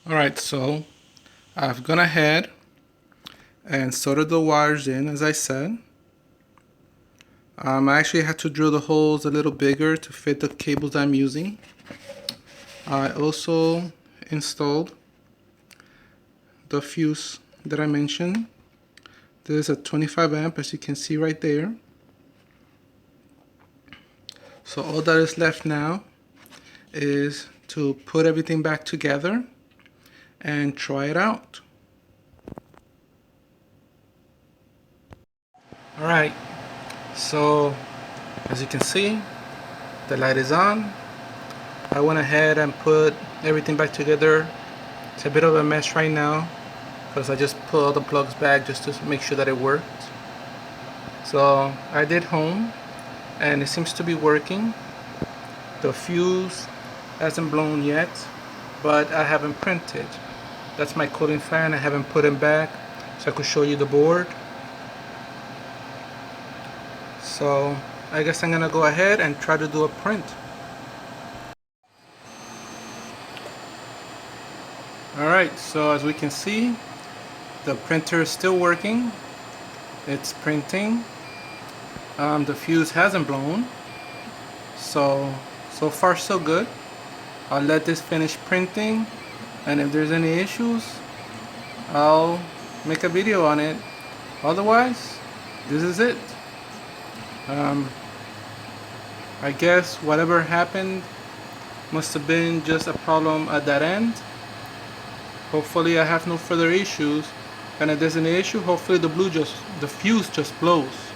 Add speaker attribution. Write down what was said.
Speaker 1: Alright, so I've gone ahead and soldered the wires in as I said. I actually had to drill the holes a little bigger to fit the cables I'm using. I also installed the fuse that I mentioned. This is a 25 amp, as you can see right there. So all that is left now is to put everything back together and try it out. Alright, so as you can see, the light is on. I went ahead and put everything back together. It's a bit of a mess right now because I just put all the plugs back just to make sure that it worked. So I did home and it seems to be working. The fuse hasn't blown yet, but I haven't printed. That's my cooling fan. I haven't put it back so I could show you the board. So I guess I'm gonna go ahead and try to do a print. Alright, so as we can see, the printer is still working. It's printing. The fuse hasn't blown. So far so good. I'll let this finish printing, and if there's any issues, I'll make a video on it. Otherwise, this is it. I guess whatever happened must have been just a problem at that end. Hopefully I have no further issues, and if there's an issue, hopefully the fuse just blows.